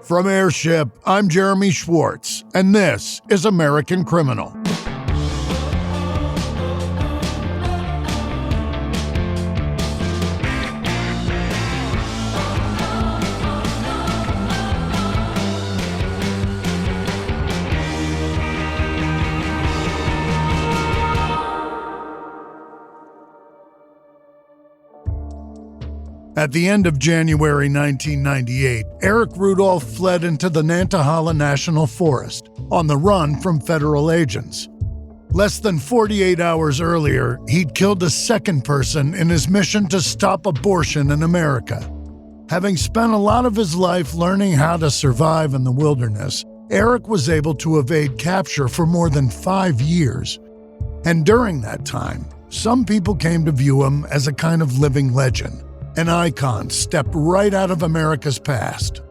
From Airship, I'm Jeremy Schwartz, and this is American Criminal. At the end of January 1998, Eric Rudolph fled into the Nantahala National Forest, on the run from federal agents. Less than 48 hours earlier, he'd killed a second person in his mission to stop abortion in America. Having spent a lot of his life learning how to survive in the wilderness, Eric was able to evade capture for more than 5 years. And during that time, some people came to view him as a kind of living legend. An icon stepped right out of America's past.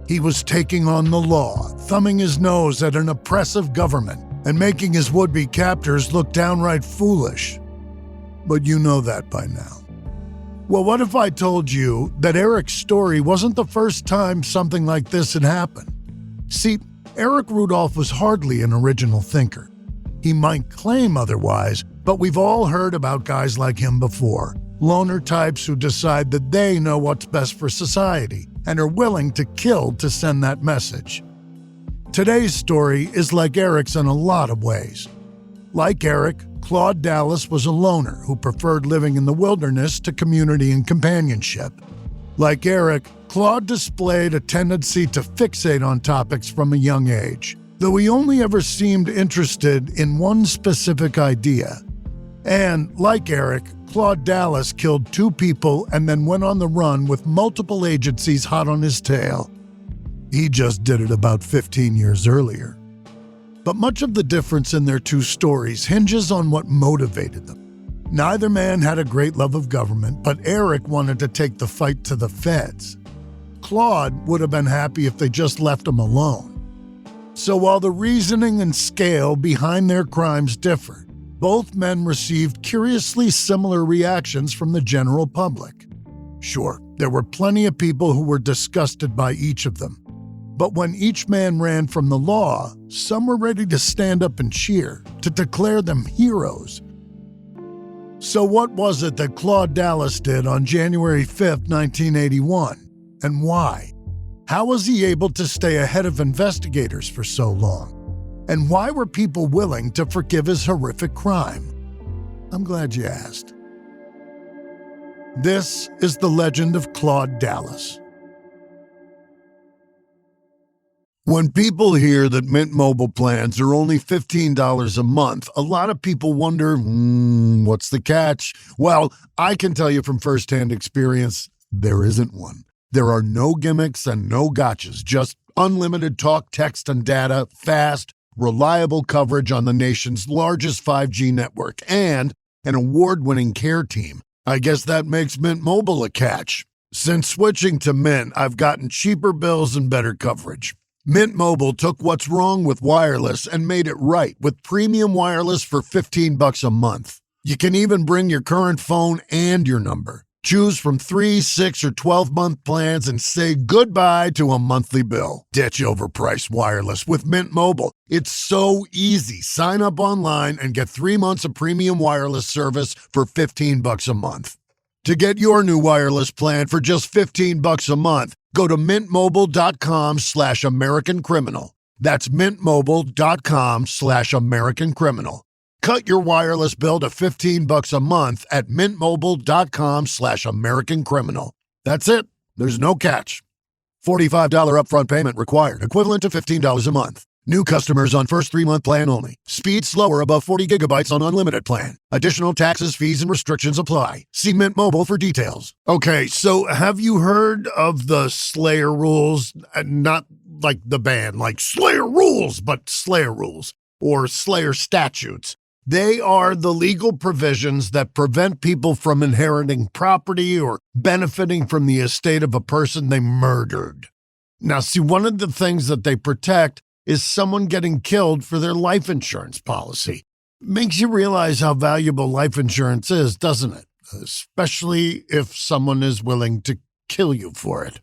He was taking on the law, thumbing his nose at an oppressive government, and making his would-be captors look downright foolish. But you know that by now. Well, what if I told you that Eric's story wasn't the first time something like this had happened? See, Eric Rudolph was hardly an original thinker. He might claim otherwise, but we've all heard about guys like him before. Loner types who decide that they know what's best for society and are willing to kill to send that message. Today's story is like Eric's in a lot of ways. Like Eric, Claude Dallas was a loner who preferred living in the wilderness to community and companionship. Like Eric, Claude displayed a tendency to fixate on topics from a young age, though he only ever seemed interested in one specific idea. And, like Eric, Claude Dallas killed 2 people and then went on the run with multiple agencies hot on his tail. He just did it about 15 years earlier. But much of the difference in their 2 stories hinges on what motivated them. Neither man had a great love of government, but Eric wanted to take the fight to the feds. Claude would have been happy if they just left him alone. So while the reasoning and scale behind their crimes differed, both men received curiously similar reactions from the general public. Sure, there were plenty of people who were disgusted by each of them. But when each man ran from the law, some were ready to stand up and cheer, to declare them heroes. So what was it that Claude Dallas did on January 5th, 1981? And why? How was he able to stay ahead of investigators for so long? And why were people willing to forgive his horrific crime? I'm glad you asked. This is the legend of Claude Dallas. When people hear that Mint Mobile plans are only $15 a month, a lot of people wonder, what's the catch? Well, I can tell you from firsthand experience, there isn't one. There are no gimmicks and no gotchas, just unlimited talk, text, and data, fast, reliable coverage on the nation's largest 5G network, and an award-winning care team. I guess that makes Mint Mobile a catch. Since switching to Mint, I've gotten cheaper bills and better coverage. Mint Mobile took what's wrong with wireless and made it right with premium wireless for $15 a month. You can even bring your current phone and your number. Choose from 3, 6, or 12-month plans and say goodbye to a monthly bill. Ditch overpriced wireless with Mint Mobile. It's so easy. Sign up online and get 3 months of premium wireless service for $15 a month. To get your new wireless plan for just $15 a month, go to mintmobile.com/AmericanCriminal. That's mintmobile.com/AmericanCriminal. Cut your wireless bill to $15 a month at mintmobile.com/AmericanCriminal. That's it. There's no catch. $45 upfront payment required, equivalent to $15 a month. New customers on first 3-month plan only. Speed slower above 40 gigabytes on unlimited plan. Additional taxes, fees, and restrictions apply. See Mint Mobile for details. Okay, so have you heard of the Slayer rules? Not like the band, like Slayer rules, but Slayer rules or Slayer statutes. They are the legal provisions that prevent people from inheriting property or benefiting from the estate of a person they murdered. Now, see, one of the things that they protect is someone getting killed for their life insurance policy. Makes you realize how valuable life insurance is, doesn't it? Especially if someone is willing to kill you for it.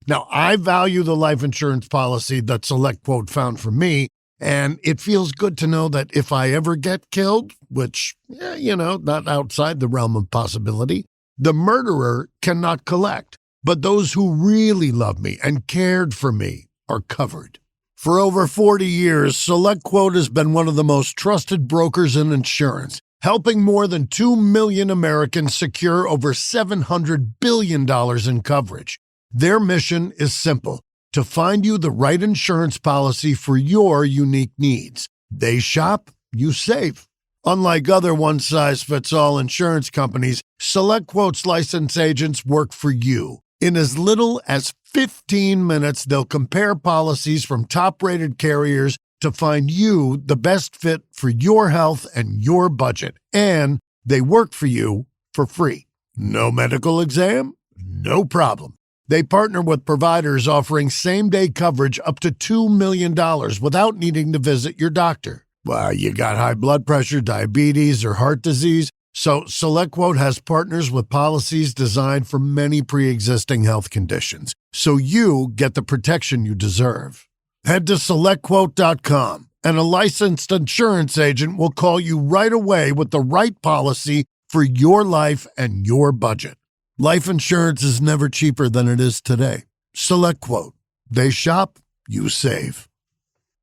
Now, I value the life insurance policy that SelectQuote found for me, and it feels good to know that if I ever get killed, which, not outside the realm of possibility, the murderer cannot collect. But those who really love me and cared for me are covered. For over 40 years, SelectQuote has been one of the most trusted brokers in insurance, helping more than 2 million Americans secure over $700 billion in coverage. Their mission is simple: to find you the right insurance policy for your unique needs. They shop, you save. Unlike other one-size-fits-all insurance companies, SelectQuote's licensed agents work for you. In as little as 15 minutes, they'll compare policies from top-rated carriers to find you the best fit for your health and your budget. And they work for you for free. No medical exam? No problem. They partner with providers offering same-day coverage up to $2 million without needing to visit your doctor. Well, you got high blood pressure, diabetes, or heart disease? So SelectQuote has partners with policies designed for many pre-existing health conditions, so you get the protection you deserve. Head to SelectQuote.com, and a licensed insurance agent will call you right away with the right policy for your life and your budget. Life insurance is never cheaper than it is today. SelectQuote. They shop, you save.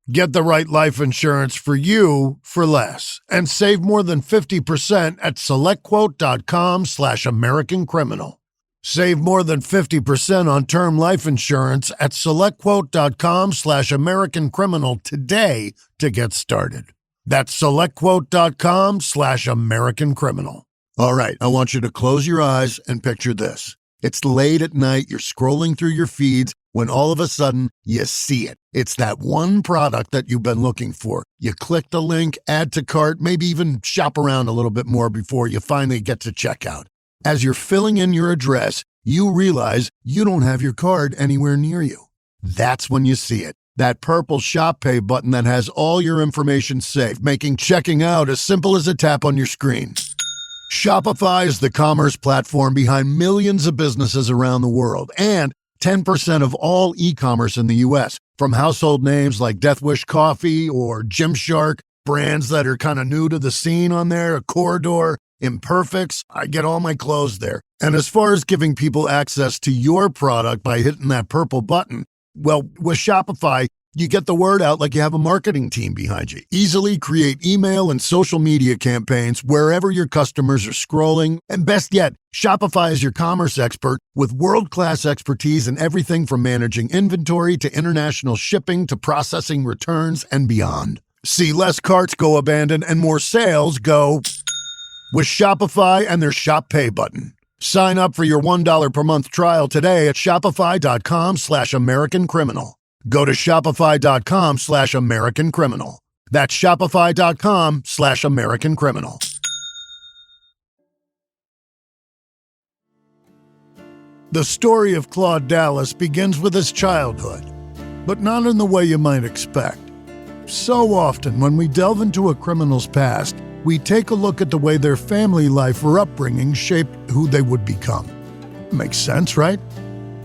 Get the right life insurance for you for less and save more than 50% at SelectQuote.com/AmericanCriminal. Save more than 50% on term life insurance at SelectQuote.com/AmericanCriminal today to get started. That's SelectQuote.com/AmericanCriminal. All right, I want you to close your eyes and picture this. It's late at night, you're scrolling through your feeds when all of a sudden you see it. It's that one product that you've been looking for. You click the link, add to cart, maybe even shop around a little bit more before you finally get to checkout. As you're filling in your address, you realize you don't have your card anywhere near you. That's when you see it. That purple Shop Pay button that has all your information saved, making checking out as simple as a tap on your screen. Shopify is the commerce platform behind millions of businesses around the world and 10% of all e-commerce in the U.S., from household names like Death Wish Coffee or Gymshark, brands that are kind of new to the scene on there, Corridor, Imperfects. I get all my clothes there. And as far as giving people access to your product by hitting that purple button, well, with Shopify, you get the word out like you have a marketing team behind you. Easily create email and social media campaigns wherever your customers are scrolling. And best yet, Shopify is your commerce expert with world-class expertise in everything from managing inventory to international shipping to processing returns and beyond. See less carts go abandoned and more sales go with Shopify and their Shop Pay button. Sign up for your $1 per month trial today at shopify.com/AmericanCriminal. Go to shopify.com/AmericanCriminal. That's shopify.com/AmericanCriminal. The story of Claude Dallas begins with his childhood, but not in the way you might expect. So often, when we delve into a criminal's past, we take a look at the way their family life or upbringing shaped who they would become. Makes sense, right?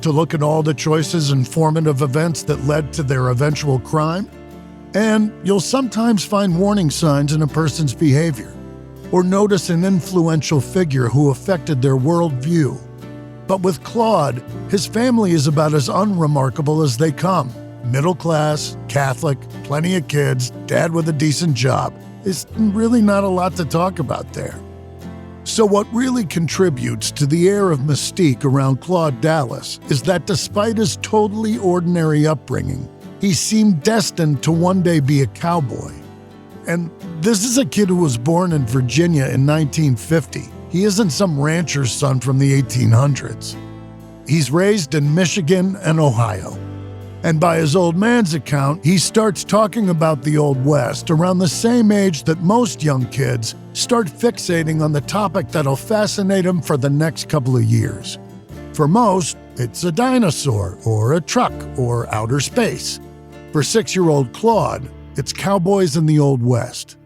To look at all the choices and formative events that led to their eventual crime. And you'll sometimes find warning signs in a person's behavior, or notice an influential figure who affected their worldview. But with Claude, his family is about as unremarkable as they come. Middle class, Catholic, plenty of kids, dad with a decent job. There's really not a lot to talk about there. So what really contributes to the air of mystique around Claude Dallas is that despite his totally ordinary upbringing, he seemed destined to one day be a cowboy. And this is a kid who was born in Virginia in 1950. He isn't some rancher's son from the 1800s. He's raised in Michigan and Ohio. And by his old man's account, he starts talking about the Old West around the same age that most young kids start fixating on the topic that'll fascinate them for the next couple of years. For most, it's a dinosaur or a truck or outer space. For 6-year-old Claude, it's cowboys in the Old West.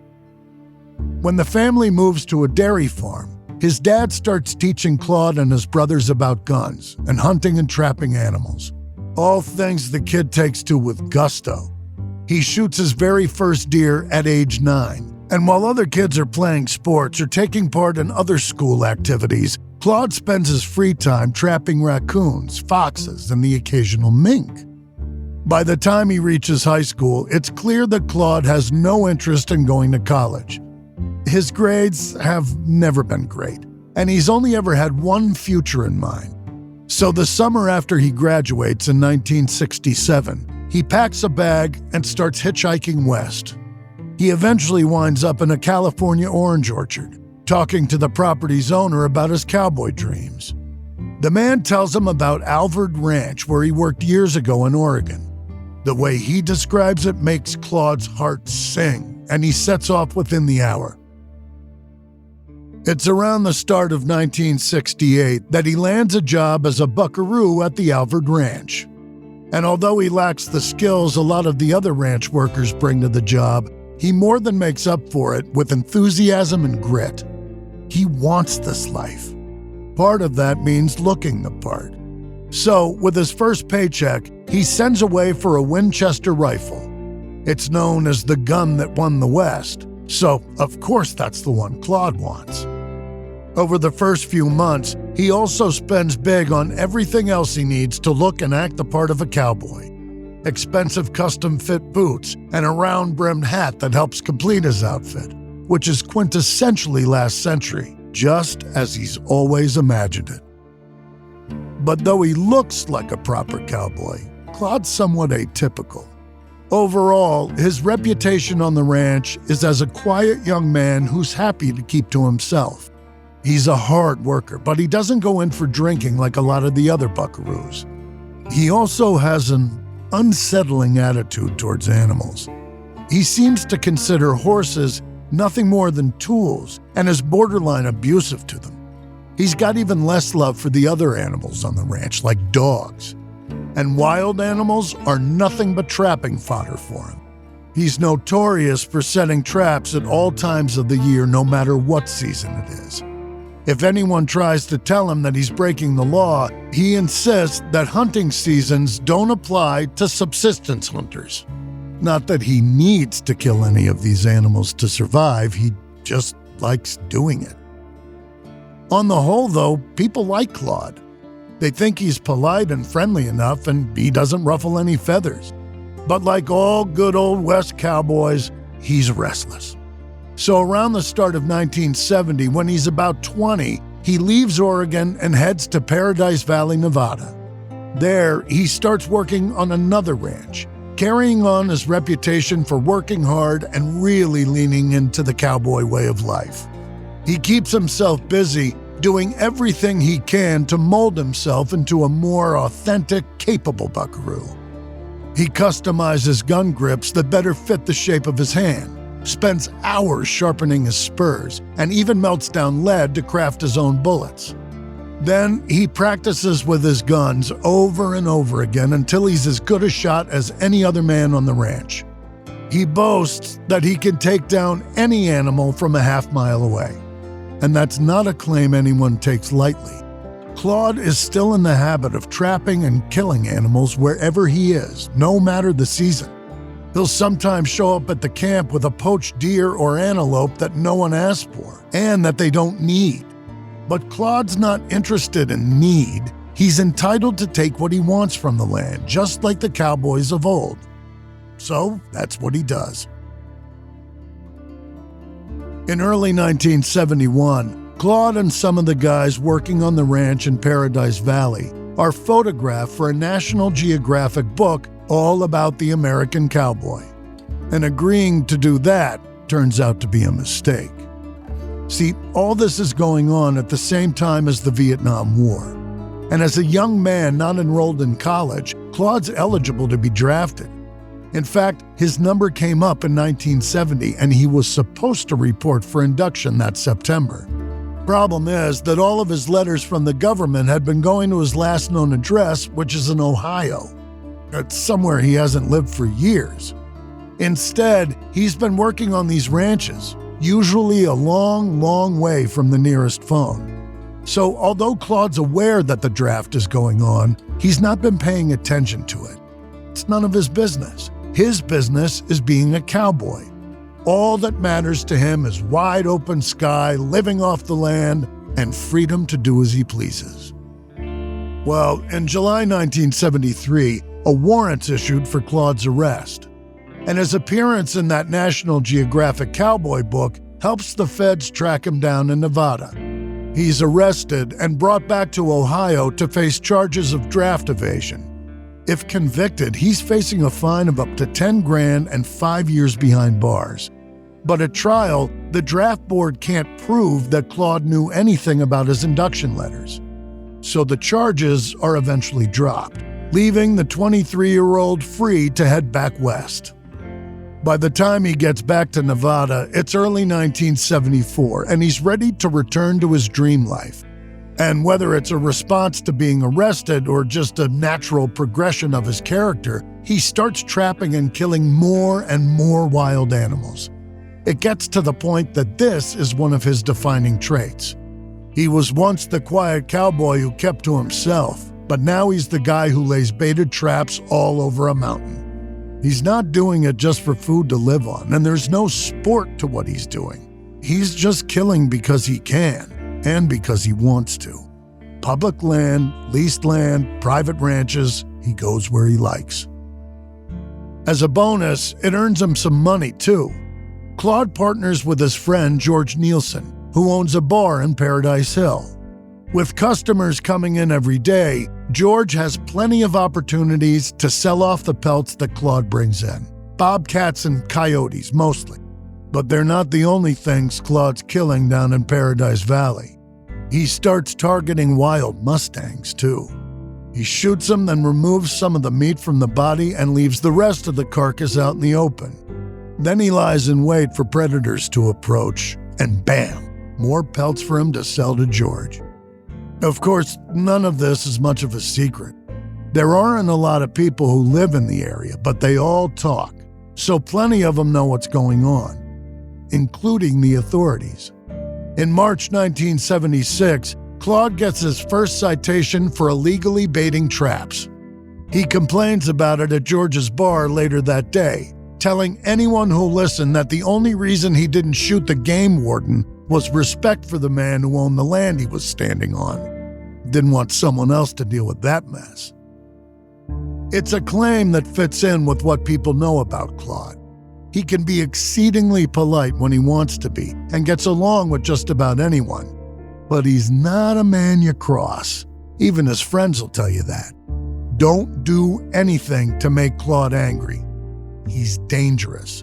When the family moves to a dairy farm, his dad starts teaching Claude and his brothers about guns and hunting and trapping animals. all things the kid takes to with gusto. He shoots his very first deer at age 9, and while other kids are playing sports or taking part in other school activities, Claude spends his free time trapping raccoons, foxes, and the occasional mink. By the time he reaches high school, it's clear that Claude has no interest in going to college. His grades have never been great, and he's only ever had one future in mind. So the summer after he graduates in 1967, he packs a bag and starts hitchhiking west. He eventually winds up in a California orange orchard, talking to the property's owner about his cowboy dreams. The man tells him about Alvord Ranch, where he worked years ago in Oregon. The way he describes it makes Claude's heart sing, and he sets off within the hour. It's around the start of 1968 that he lands a job as a buckaroo at the Alvord Ranch. And although he lacks the skills a lot of the other ranch workers bring to the job, he more than makes up for it with enthusiasm and grit. He wants this life. Part of that means looking the part. So, with his first paycheck, he sends away for a Winchester rifle. It's known as the gun that won the West, so of course that's the one Claude wants. Over the first few months, he also spends big on everything else he needs to look and act the part of a cowboy. Expensive custom-fit boots and a round-brimmed hat that helps complete his outfit, which is quintessentially last century, just as he's always imagined it. But though he looks like a proper cowboy, Claude's somewhat atypical. Overall, his reputation on the ranch is as a quiet young man who's happy to keep to himself. He's a hard worker, but he doesn't go in for drinking like a lot of the other buckaroos. He also has an unsettling attitude towards animals. He seems to consider horses nothing more than tools and is borderline abusive to them. He's got even less love for the other animals on the ranch, like dogs. And wild animals are nothing but trapping fodder for him. He's notorious for setting traps at all times of the year, no matter what season it is. If anyone tries to tell him that he's breaking the law, he insists that hunting seasons don't apply to subsistence hunters. Not that he needs to kill any of these animals to survive, he just likes doing it. On the whole, though, people like Claude. They think he's polite and friendly enough, and he doesn't ruffle any feathers. But like all good old West cowboys, he's restless. So around the start of 1970, when he's about 20, he leaves Oregon and heads to Paradise Valley, Nevada. There, he starts working on another ranch, carrying on his reputation for working hard and really leaning into the cowboy way of life. He keeps himself busy, doing everything he can to mold himself into a more authentic, capable buckaroo. He customizes gun grips that better fit the shape of his hand, spends hours sharpening his spurs, and even melts down lead to craft his own bullets. Then he practices with his guns over and over again until he's as good a shot as any other man on the ranch. He boasts that he can take down any animal from a half-mile away. And that's not a claim anyone takes lightly. Claude is still in the habit of trapping and killing animals wherever he is, no matter the season. He'll sometimes show up at the camp with a poached deer or antelope that no one asked for, and that they don't need. But Claude's not interested in need. He's entitled to take what he wants from the land, just like the cowboys of old. So that's what he does. In early 1971, Claude and some of the guys working on the ranch in Paradise Valley are photographed for a National Geographic book all about the American cowboy. And agreeing to do that turns out to be a mistake. See, all this is going on at the same time as the Vietnam War. And as a young man not enrolled in college, Claude's eligible to be drafted. In fact, his number came up in 1970 and he was supposed to report for induction that September. Problem is that all of his letters from the government had been going to his last known address, which is in Ohio. It's somewhere he hasn't lived for years. Instead, he's been working on these ranches, usually a long, long way from the nearest phone. So although Claude's aware that the draft is going on, he's not been paying attention to it. It's none of his business. His business is being a cowboy. All that matters to him is wide open sky, living off the land, and freedom to do as he pleases. Well, in July 1973, a warrant's issued for Claude's arrest. And his appearance in that National Geographic Cowboy book helps the feds track him down in Nevada. He's arrested and brought back to Ohio to face charges of draft evasion. If convicted, he's facing a fine of up to $10,000 and 5 years behind bars. But at trial, the draft board can't prove that Claude knew anything about his induction letters. So the charges are eventually dropped, leaving the 23-year-old free to head back west. By the time he gets back to Nevada, it's early 1974, and he's ready to return to his dream life. And whether it's a response to being arrested or just a natural progression of his character, he starts trapping and killing more and more wild animals. It gets to the point that this is one of his defining traits. He was once the quiet cowboy who kept to himself, but now he's the guy who lays baited traps all over a mountain. He's not doing it just for food to live on, and there's no sport to what he's doing. He's just killing because he can, and because he wants to. Public land, leased land, private ranches, he goes where he likes. As a bonus, it earns him some money too. Claude partners with his friend George Nielsen, who owns a bar in Paradise Hill. With customers coming in every day, George has plenty of opportunities to sell off the pelts that Claude brings in. Bobcats and coyotes, mostly. But they're not the only things Claude's killing down in Paradise Valley. He starts targeting wild mustangs, too. He shoots them, then removes some of the meat from the body and leaves the rest of the carcass out in the open. Then he lies in wait for predators to approach, and bam, more pelts for him to sell to George. Of course, none of this is much of a secret. There aren't a lot of people who live in the area, but they all talk, so plenty of them know what's going on, including the authorities. In March 1976, Claude gets his first citation for illegally baiting traps. He complains about it at George's bar later that day, telling anyone who'll listen that the only reason he didn't shoot the game warden was respect for the man who owned the land he was standing on. Didn't want someone else to deal with that mess. It's a claim that fits in with what people know about Claude. He can be exceedingly polite when he wants to be and gets along with just about anyone. But he's not a man you cross. Even his friends will tell you that. Don't do anything to make Claude angry. He's dangerous.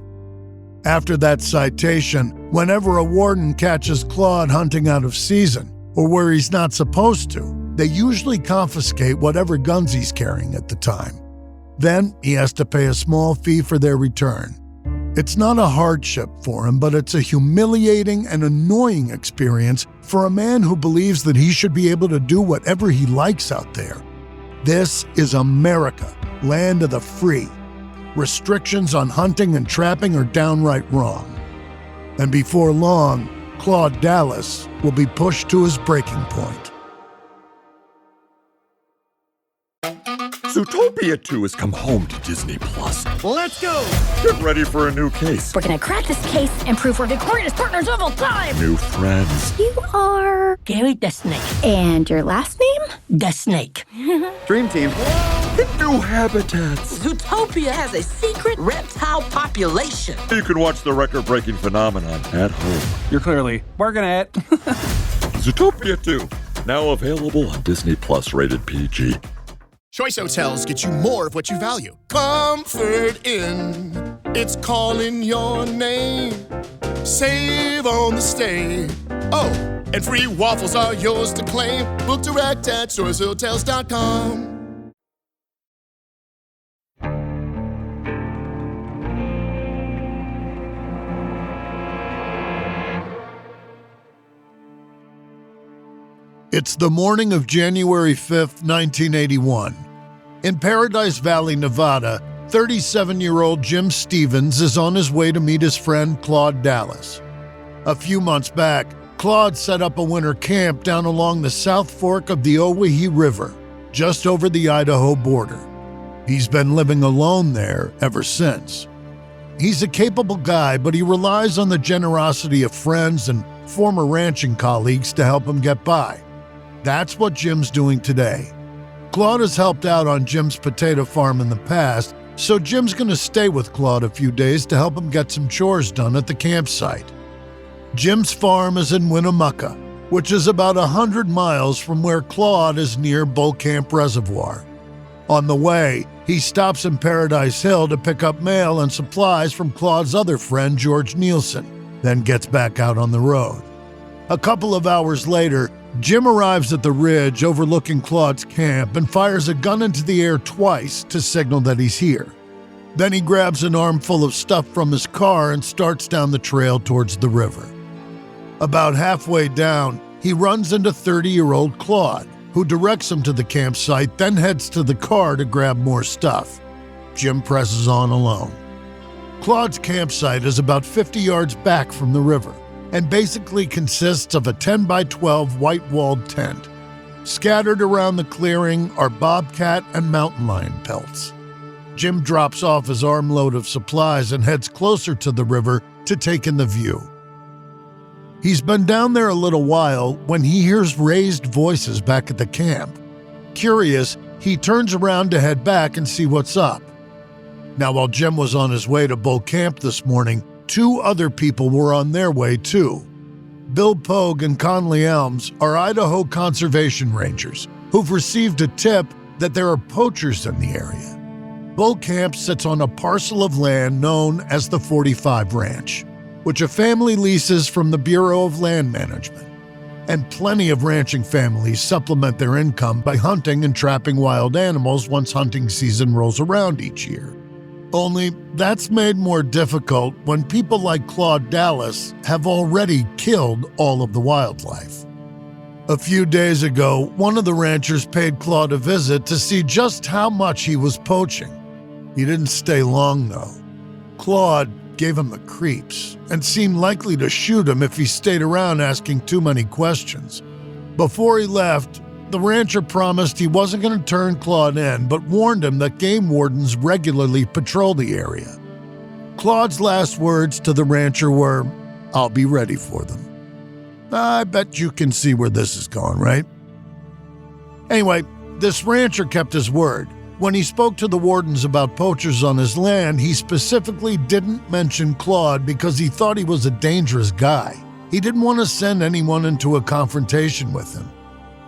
After that citation, whenever a warden catches Claude hunting out of season, or where he's not supposed to, they usually confiscate whatever guns he's carrying at the time. Then he has to pay a small fee for their return. It's not a hardship for him, but it's a humiliating and annoying experience for a man who believes that he should be able to do whatever he likes out there. This is America, land of the free. Restrictions on hunting and trapping are downright wrong. And before long, Claude Dallas will be pushed to his breaking point. Zootopia 2 has come home to Disney+. Let's go! Get ready for a new case. We're gonna crack this case and prove we're the greatest partners of all time! New friends. You are... Gary the Snake. And your last name? The Snake. Dream Team. And new habitats. Zootopia has a secret reptile population. You can watch the record-breaking phenomenon at home. You're clearly working at it. Zootopia 2, now available on Disney+, rated PG. Choice Hotels get you more of what you value. Comfort Inn, it's calling your name. Save on the stay. Oh, and free waffles are yours to claim. Book direct at choicehotels.com. It's the morning of January 5th, 1981. In Paradise Valley, Nevada, 37-year-old Jim Stevens is on his way to meet his friend Claude Dallas. A few months back, Claude set up a winter camp down along the South Fork of the Owyhee River, just over the Idaho border. He's been living alone there ever since. He's a capable guy, but he relies on the generosity of friends and former ranching colleagues to help him get by. That's what Jim's doing today. Claude has helped out on Jim's potato farm in the past, so Jim's going to stay with Claude a few days to help him get some chores done at the campsite. Jim's farm is in Winnemucca, which is about 100 miles from where Claude is near Bull Camp Reservoir. On the way, he stops in Paradise Hill to pick up mail and supplies from Claude's other friend, George Nielsen, then gets back out on the road. A couple of hours later, Jim arrives at the ridge overlooking Claude's camp and fires a gun into the air twice to signal that he's here. Then he grabs an armful of stuff from his car and starts down the trail towards the river. About halfway down, he runs into 30-year-old Claude, who directs him to the campsite, then heads to the car to grab more stuff. Jim presses on alone. Claude's campsite is about 50 yards back from the river and basically consists of a 10-by-12 white-walled tent. Scattered around the clearing are bobcat and mountain lion pelts. Jim drops off his armload of supplies and heads closer to the river to take in the view. He's been down there a little while when he hears raised voices back at the camp. Curious, he turns around to head back and see what's up. Now, while Jim was on his way to Bull Camp this morning, 2 other people were on their way too. Bill Pogue and Conley Elms are Idaho conservation rangers who've received a tip that there are poachers in the area. Bull Camp sits on a parcel of land known as the 45 Ranch, which a family leases from the Bureau of Land Management. And plenty of ranching families supplement their income by hunting and trapping wild animals once hunting season rolls around each year. Only that's made more difficult when people like Claude Dallas have already killed all of the wildlife. A few days ago, one of the ranchers paid Claude a visit to see just how much he was poaching. He didn't stay long, though. Claude gave him the creeps and seemed likely to shoot him if he stayed around asking too many questions. Before he left, the rancher promised he wasn't going to turn Claude in, but warned him that game wardens regularly patrol the area. Claude's last words to the rancher were, "I'll be ready for them." I bet you can see where this is going, right? Anyway, this rancher kept his word. When he spoke to the wardens about poachers on his land, he specifically didn't mention Claude because he thought he was a dangerous guy. He didn't want to send anyone into a confrontation with him.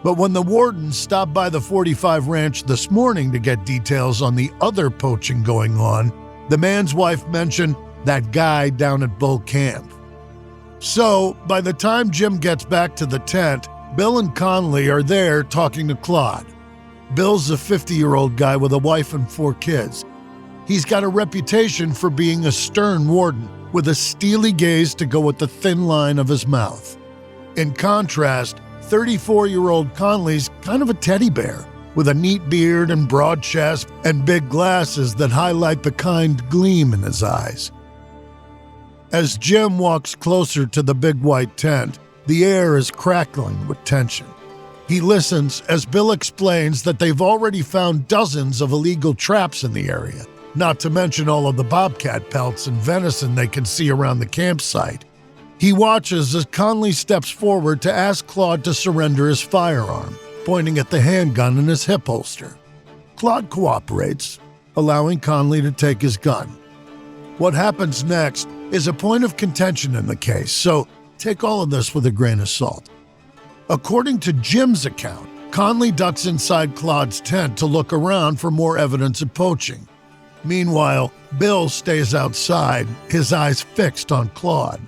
But when the wardens stopped by the 45 Ranch this morning to get details on the other poaching going on, the man's wife mentioned that guy down at Bull Camp. So, by the time Jim gets back to the tent, Bill and Conley are there talking to Claude. Bill's a 50-year-old guy with a wife and 4 kids. He's got a reputation for being a stern warden with a steely gaze to go with the thin line of his mouth. In contrast, 34-year-old Conley's kind of a teddy bear with a neat beard and broad chest and big glasses that highlight the kind gleam in his eyes. As Jim walks closer to the big white tent, the air is crackling with tension. He listens as Bill explains that they've already found dozens of illegal traps in the area, not to mention all of the bobcat pelts and venison they can see around the campsite. He watches as Conley steps forward to ask Claude to surrender his firearm, pointing at the handgun in his hip holster. Claude cooperates, allowing Conley to take his gun. What happens next is a point of contention in the case, so take all of this with a grain of salt. According to Jim's account, Conley ducks inside Claude's tent to look around for more evidence of poaching. Meanwhile, Bill stays outside, his eyes fixed on Claude.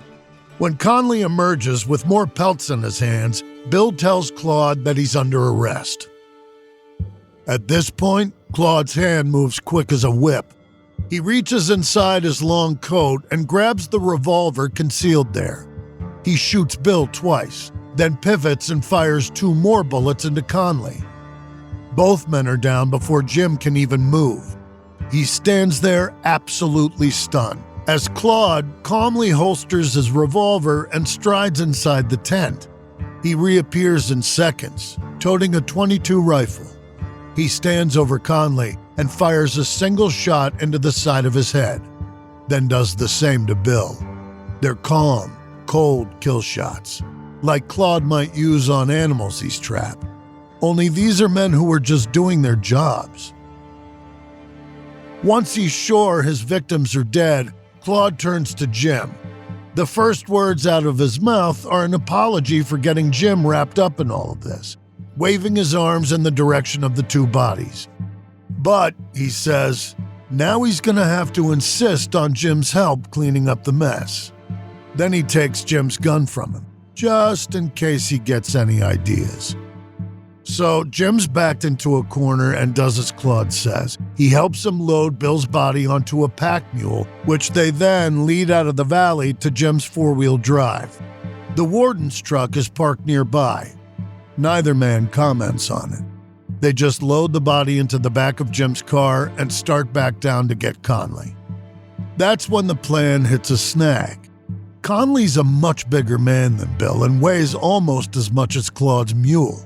When Conley emerges with more pelts in his hands, Bill tells Claude that he's under arrest. At this point, Claude's hand moves quick as a whip. He reaches inside his long coat and grabs the revolver concealed there. He shoots Bill twice, then pivots and fires 2 more bullets into Conley. Both men are down before Jim can even move. He stands there absolutely stunned as Claude calmly holsters his revolver and strides inside the tent. He reappears in seconds, toting a .22 rifle. He stands over Conley and fires a single shot into the side of his head, then does the same to Bill. They're calm, cold kill shots, like Claude might use on animals he's trapped. Only these are men who were just doing their jobs. Once he's sure his victims are dead, Claude turns to Jim. The first words out of his mouth are an apology for getting Jim wrapped up in all of this, waving his arms in the direction of the two bodies. But, he says, now he's gonna have to insist on Jim's help cleaning up the mess. Then he takes Jim's gun from him, just in case he gets any ideas. So Jim's backed into a corner and does as Claude says. He helps him load Bill's body onto a pack mule, which they then lead out of the valley to Jim's four-wheel drive. The warden's truck is parked nearby. Neither man comments on it. They just load the body into the back of Jim's car and start back down to get Conley. That's when the plan hits a snag. Conley's a much bigger man than Bill and weighs almost as much as Claude's mule.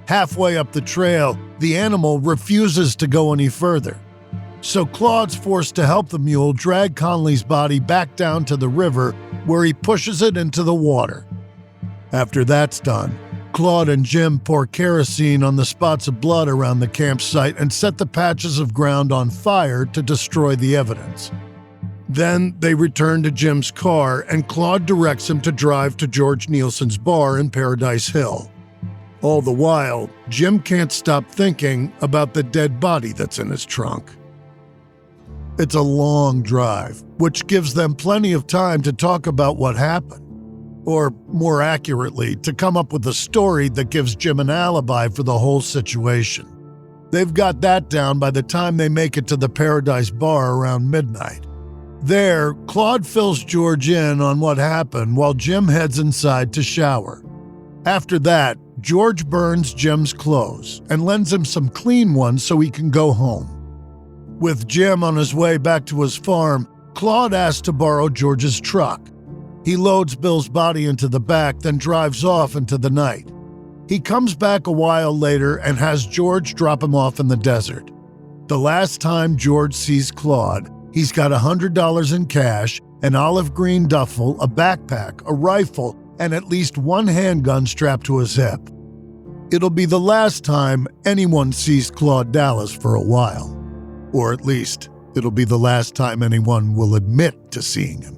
Halfway up the trail, the animal refuses to go any further. So Claude's forced to help the mule drag Conley's body back down to the river, where he pushes it into the water. After that's done, Claude and Jim pour kerosene on the spots of blood around the campsite and set the patches of ground on fire to destroy the evidence. Then they return to Jim's car, and Claude directs him to drive to George Nielsen's bar in Paradise Hill. All the while, Jim can't stop thinking about the dead body that's in his trunk. It's a long drive, which gives them plenty of time to talk about what happened. Or, more accurately, to come up with a story that gives Jim an alibi for the whole situation. They've got that down by the time they make it to the Paradise Bar around midnight. There, Claude fills George in on what happened while Jim heads inside to shower. After that, George burns Jim's clothes and lends him some clean ones so he can go home. With Jim on his way back to his farm, Claude asks to borrow George's truck. He loads Bill's body into the back, then drives off into the night. He comes back a while later and has George drop him off in the desert. The last time George sees Claude, he's got $100 in cash, an olive green duffel, a backpack, a rifle, and at least one handgun strapped to his hip. It'll be the last time anyone sees Claude Dallas for a while. Or at least, it'll be the last time anyone will admit to seeing him.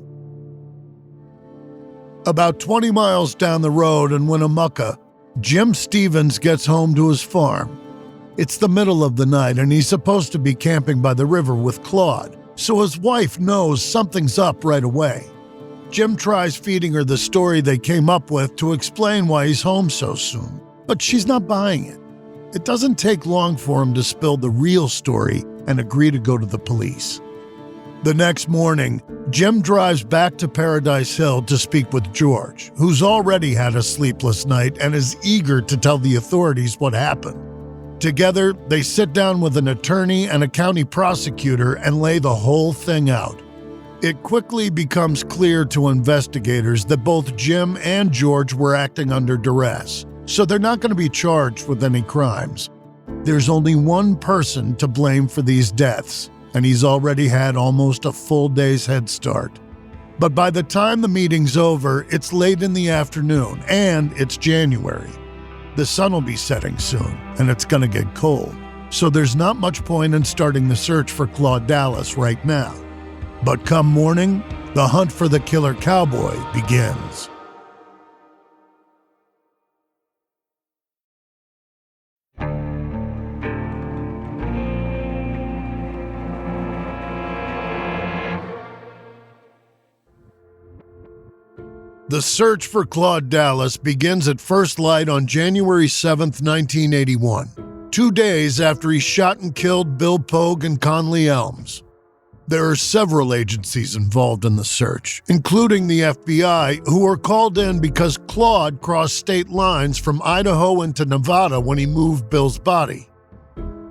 About 20 miles down the road in Winnemucca, Jim Stevens gets home to his farm. It's the middle of the night and he's supposed to be camping by the river with Claude, so his wife knows something's up right away. Jim tries feeding her the story they came up with to explain why he's home so soon, but she's not buying it. It doesn't take long for him to spill the real story and agree to go to the police. The next morning, Jim drives back to Paradise Hill to speak with George, who's already had a sleepless night and is eager to tell the authorities what happened. Together, they sit down with an attorney and a county prosecutor and lay the whole thing out. It quickly becomes clear to investigators that both Jim and George were acting under duress, so they're not going to be charged with any crimes. There's only one person to blame for these deaths, and he's already had almost a full day's head start. But by the time the meeting's over, it's late in the afternoon, and it's January. The sun will be setting soon, and it's gonna get cold, so there's not much point in starting the search for Claude Dallas right now. But come morning, the hunt for the killer cowboy begins. The search for Claude Dallas begins at first light on January 7th, 1981, 2 days after he shot and killed Bill Pogue and Conley Elms. There are several agencies involved in the search, including the FBI, who were called in because Claude crossed state lines from Idaho into Nevada when he moved Bill's body.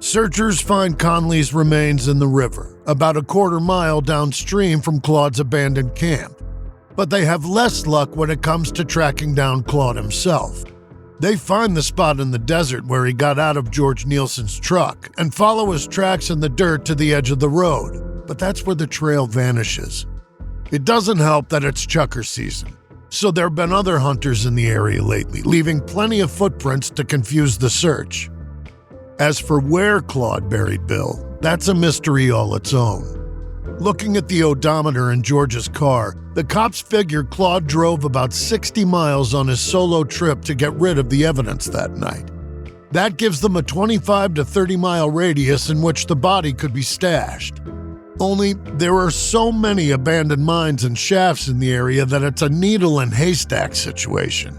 Searchers find Conley's remains in the river, about a quarter-mile downstream from Claude's abandoned camp. But they have less luck when it comes to tracking down Claude himself. They find the spot in the desert where he got out of George Nielsen's truck and follow his tracks in the dirt to the edge of the road, but that's where the trail vanishes. It doesn't help that it's chukar season, so there have been other hunters in the area lately, leaving plenty of footprints to confuse the search. As for where Claude buried Bill, that's a mystery all its own. Looking at the odometer in George's car, the cops figure Claude drove about 60 miles on his solo trip to get rid of the evidence that night. That gives them a 25 to 30 mile radius in which the body could be stashed. Only there are so many abandoned mines and shafts in the area that it's a needle and haystack situation.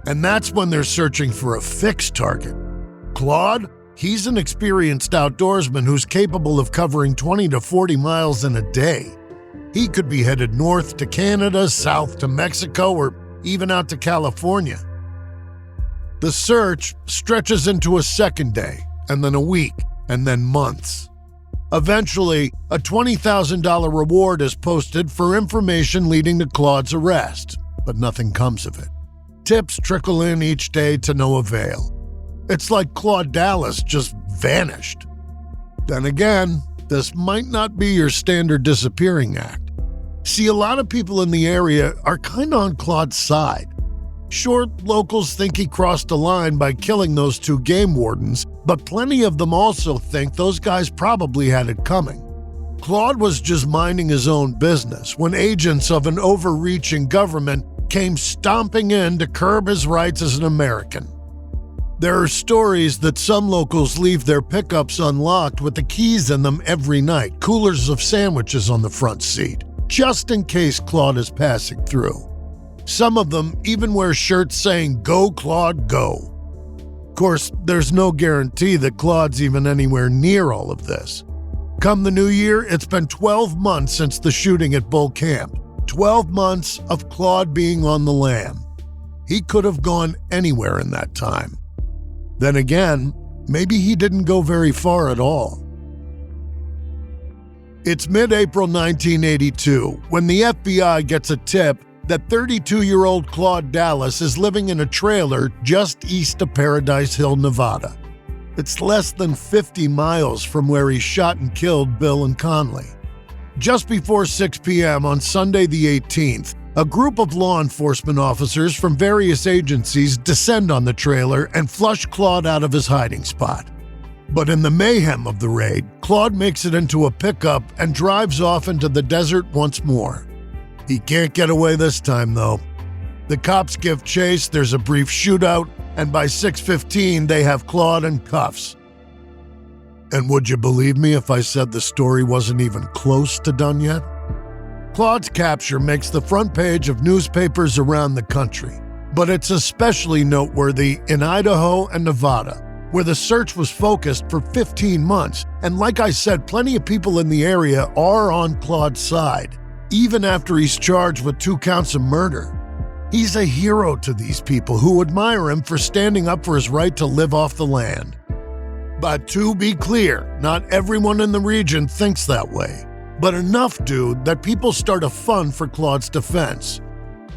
And that's when they're searching for a fixed target. Claude? He's an experienced outdoorsman who's capable of covering 20 to 40 miles in a day. He could be headed north to Canada, south to Mexico, or even out to California. The search stretches into a second day, and then a week, and then months. Eventually, a $20,000 reward is posted for information leading to Claude's arrest, but nothing comes of it. Tips trickle in each day to no avail. It's like Claude Dallas just vanished. Then again, this might not be your standard disappearing act. See, a lot of people in the area are kind of on Claude's side. Sure, locals think he crossed a line by killing those two game wardens, but plenty of them also think those guys probably had it coming. Claude was just minding his own business when agents of an overreaching government came stomping in to curb his rights as an American. There are stories that some locals leave their pickups unlocked with the keys in them every night, coolers of sandwiches on the front seat, just in case Claude is passing through. Some of them even wear shirts saying, "Go, Claude, go." Of course, there's no guarantee that Claude's even anywhere near all of this. Come the new year, it's been 12 months since the shooting at Bull Camp. 12 months of Claude being on the lam. He could have gone anywhere in that time. Then again, maybe he didn't go very far at all. It's mid-April 1982 when the FBI gets a tip that 32-year-old Claude Dallas is living in a trailer just east of Paradise Hill, Nevada. It's less than 50 miles from where he shot and killed Bill and Conley. Just before 6 p.m. on Sunday the 18th, a group of law enforcement officers from various agencies descend on the trailer and flush Claude out of his hiding spot. But in the mayhem of the raid, Claude makes it into a pickup and drives off into the desert once more. He can't get away this time, though. The cops give chase, there's a brief shootout, and by 6:15 they have Claude in cuffs. And would you believe me if I said the story wasn't even close to done yet? Claude's capture makes the front page of newspapers around the country, but it's especially noteworthy in Idaho and Nevada, where the search was focused for 15 months, and like I said, plenty of people in the area are on Claude's side, even after he's charged with 2 counts of murder. He's a hero to these people who admire him for standing up for his right to live off the land. But to be clear, not everyone in the region thinks that way. But enough do that people start a fund for Claude's defense.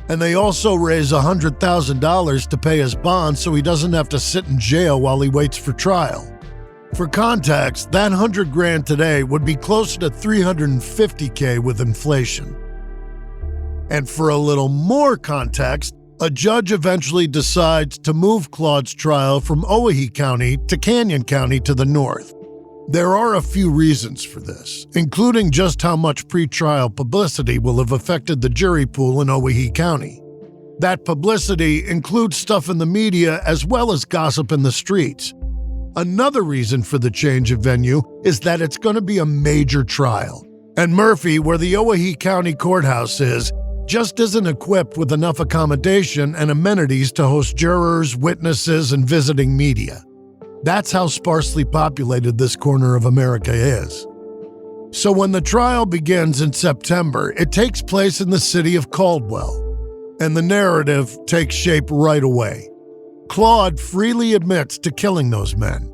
And they also raise $100,000 to pay his bond so he doesn't have to sit in jail while he waits for trial. For context, that $100,000 today would be closer to $350,000 with inflation. And for a little more context, a judge eventually decides to move Claude's trial from Owyhee County to Canyon County to the north. There are a few reasons for this, including just how much pretrial publicity will have affected the jury pool in Owyhee County. That publicity includes stuff in the media as well as gossip in the streets. Another reason for the change of venue is that it's going to be a major trial, and Murphy, where the Owyhee County Courthouse is, just isn't equipped with enough accommodation and amenities to host jurors, witnesses, and visiting media. That's how sparsely populated this corner of America is. So when the trial begins in September, it takes place in the city of Caldwell, and the narrative takes shape right away. Claude freely admits to killing those men.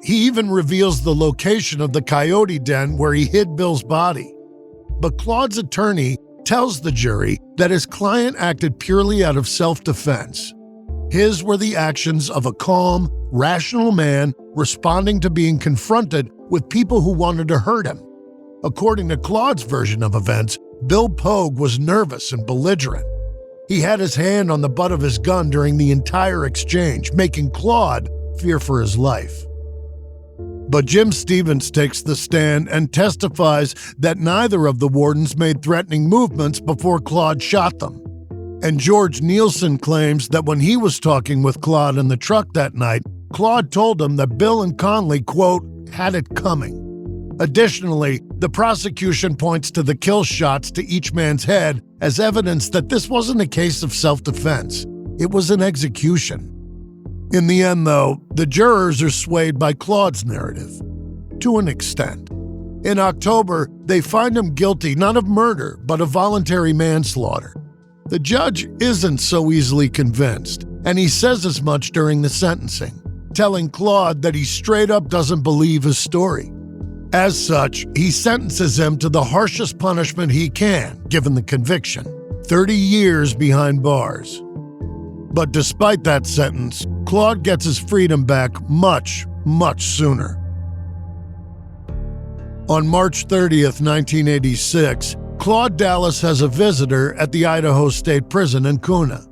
He even reveals the location of the coyote den where he hid Bill's body. But Claude's attorney tells the jury that his client acted purely out of self-defense. His were the actions of a calm, rational man responding to being confronted with people who wanted to hurt him. According to Claude's version of events, Bill Pogue was nervous and belligerent. He had his hand on the butt of his gun during the entire exchange, making Claude fear for his life. But Jim Stevens takes the stand and testifies that neither of the wardens made threatening movements before Claude shot them. And George Nielsen claims that when he was talking with Claude in the truck that night, Claude told him that Bill and Conley, quote, had it coming. Additionally, the prosecution points to the kill shots to each man's head as evidence that this wasn't a case of self-defense. It was an execution. In the end, though, the jurors are swayed by Claude's narrative, to an extent. In October, they find him guilty not of murder, but of voluntary manslaughter. The judge isn't so easily convinced, and he says as much during the sentencing, telling Claude that he straight up doesn't believe his story. As such, he sentences him to the harshest punishment he can, given the conviction, 30 years behind bars. But despite that sentence, Claude gets his freedom back much, much sooner. On March 30th, 1986, Claude Dallas has a visitor at the Idaho State Prison in Kuna.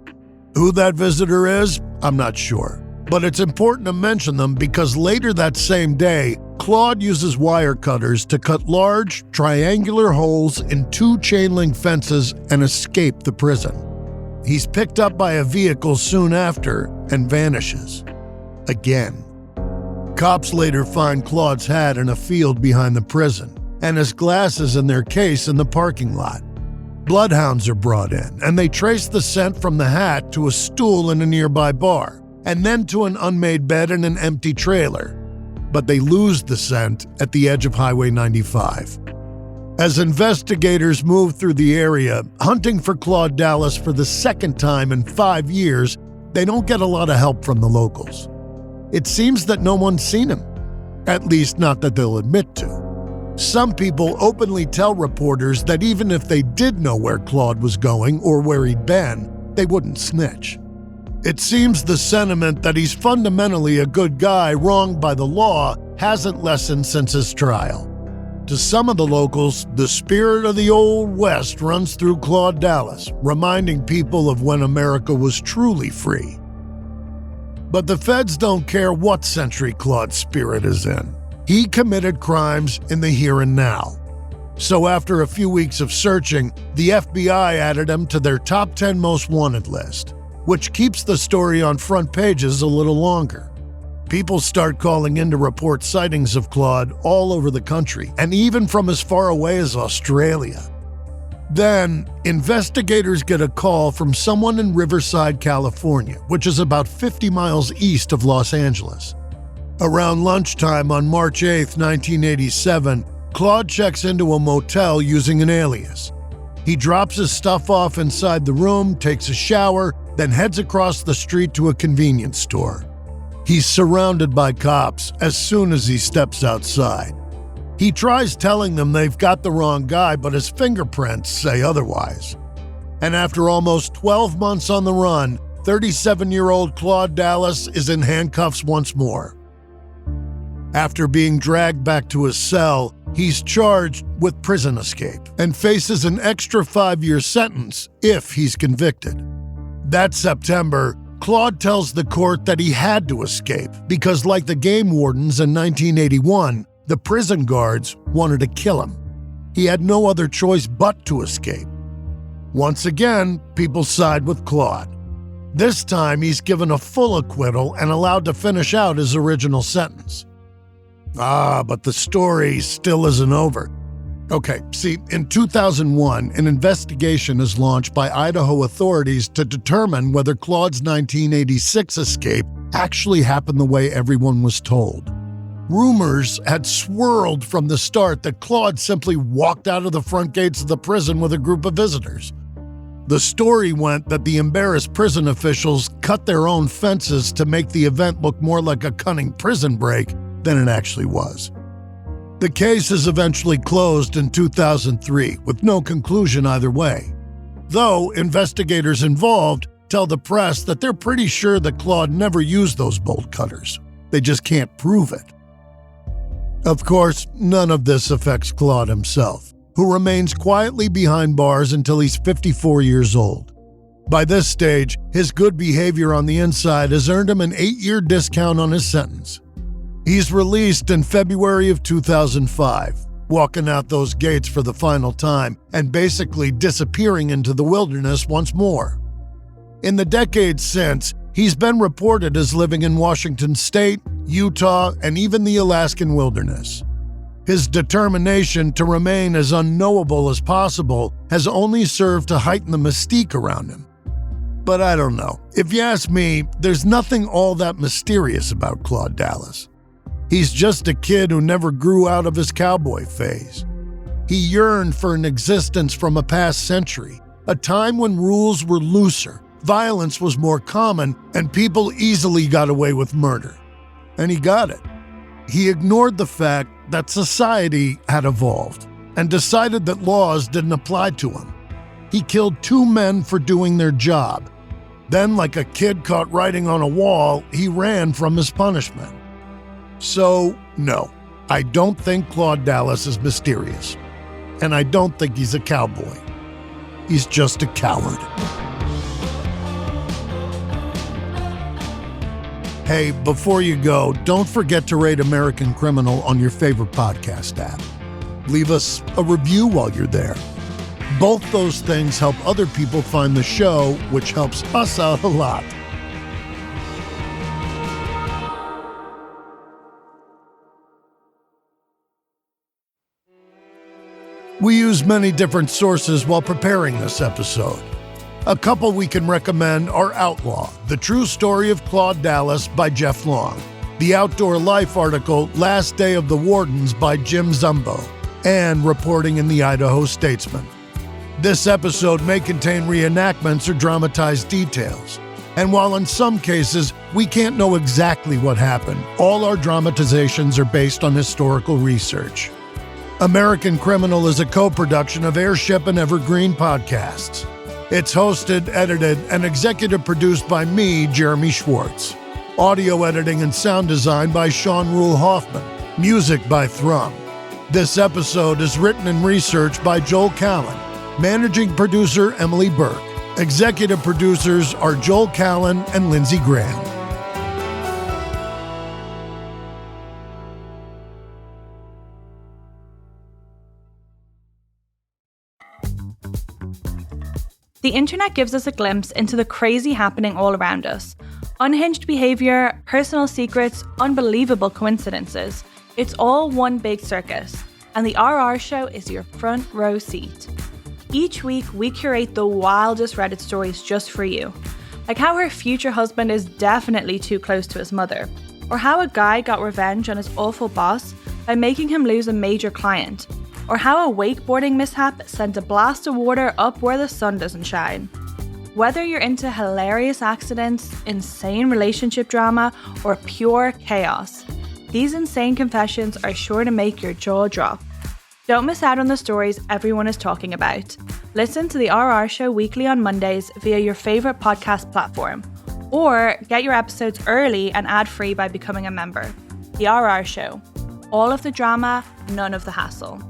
Who that visitor is, I'm not sure. But it's important to mention them because later that same day, Claude uses wire cutters to cut large, triangular holes in 2 chain-link fences and escape the prison. He's picked up by a vehicle soon after and vanishes. Again. Cops later find Claude's hat in a field behind the prison and his glasses in their case in the parking lot. Bloodhounds are brought in, and they trace the scent from the hat to a stool in a nearby bar, and then to an unmade bed in an empty trailer. But they lose the scent at the edge of Highway 95. As investigators move through the area, hunting for Claude Dallas for the second time in 5 years, they don't get a lot of help from the locals. It seems that no one's seen him, at least not that they'll admit to. Some people openly tell reporters that even if they did know where Claude was going or where he'd been, they wouldn't snitch. It seems the sentiment that he's fundamentally a good guy wronged by the law hasn't lessened since his trial. To some of the locals, the spirit of the Old West runs through Claude Dallas, reminding people of when America was truly free. But the feds don't care what century Claude's spirit is in. He committed crimes in the here and now. So after a few weeks of searching, the FBI added him to their top 10 most wanted list, which keeps the story on front pages a little longer. People start calling in to report sightings of Claude all over the country, and even from as far away as Australia. Then, investigators get a call from someone in Riverside, California, which is about 50 miles east of Los Angeles. Around lunchtime on March 8, 1987, Claude checks into a motel using an alias. He drops his stuff off inside the room, takes a shower, then heads across the street to a convenience store. He's surrounded by cops as soon as he steps outside. He tries telling them they've got the wrong guy, but his fingerprints say otherwise. And after almost 12 months on the run, 37-year-old Claude Dallas is in handcuffs once more. After being dragged back to his cell, he's charged with prison escape and faces an extra 5-year sentence if he's convicted. That September, Claude tells the court that he had to escape because, like the game wardens in 1981, the prison guards wanted to kill him. He had no other choice but to escape. Once again, people side with Claude. This time, he's given a full acquittal and allowed to finish out his original sentence. But the story still isn't over. Okay, see, in 2001, an investigation is launched by Idaho authorities to determine whether Claude's 1986 escape actually happened the way everyone was told. Rumors had swirled from the start that Claude simply walked out of the front gates of the prison with a group of visitors. The story went that the embarrassed prison officials cut their own fences to make the event look more like a cunning prison break, than it actually was. The case is eventually closed in 2003 with no conclusion either way, though investigators involved tell the press that they're pretty sure that Claude never used those bolt cutters. They just can't prove it. Of course, none of this affects Claude himself, who remains quietly behind bars until he's 54 years old. By this stage, his good behavior on the inside has earned him an 8-year discount on his sentence. He's released in February of 2005, walking out those gates for the final time and basically disappearing into the wilderness once more. In the decades since, he's been reported as living in Washington State, Utah, and even the Alaskan wilderness. His determination to remain as unknowable as possible has only served to heighten the mystique around him. But I don't know. If you ask me, there's nothing all that mysterious about Claude Dallas. He's just a kid who never grew out of his cowboy phase. He yearned for an existence from a past century, a time when rules were looser, violence was more common, and people easily got away with murder. And he got it. He ignored the fact that society had evolved and decided that laws didn't apply to him. He killed 2 men for doing their job. Then, like a kid caught writing on a wall, he ran from his punishment. So, no, I don't think Claude Dallas is mysterious. And I don't think he's a cowboy. He's just a coward. Hey, before you go, don't forget to rate American Criminal on your favorite podcast app. Leave us a review while you're there. Both those things help other people find the show, which helps us out a lot. We use many different sources while preparing this episode. A couple we can recommend are Outlaw, The True Story of Claude Dallas by Jeff Long, the Outdoor Life article Last Day of the Wardens by Jim Zumbo, and Reporting in the Idaho Statesman. This episode may contain reenactments or dramatized details, and while in some cases we can't know exactly what happened, all our dramatizations are based on historical research. American Criminal is a co-production of Airship and Evergreen Podcasts. It's hosted, edited, and executive produced by me, Jeremy Schwartz. Audio editing and sound design by Sean Rule Hoffman. Music by Thrum. This episode is written and researched by Joel Callan. Managing producer Emily Burke. Executive producers are Joel Callan and Lindsey Graham. The internet gives us a glimpse into the crazy happening all around us. Unhinged behavior, personal secrets, unbelievable coincidences. It's all one big circus, and the RR Show is your front row seat. Each week, we curate the wildest Reddit stories just for you. Like how her future husband is definitely too close to his mother, or how a guy got revenge on his awful boss by making him lose a major client, or how a wakeboarding mishap sent a blast of water up where the sun doesn't shine. Whether you're into hilarious accidents, insane relationship drama, or pure chaos, these insane confessions are sure to make your jaw drop. Don't miss out on the stories everyone is talking about. Listen to the RR Show weekly on Mondays via your favorite podcast platform, or get your episodes early and ad-free by becoming a member. The RR Show. All of the drama, none of the hassle.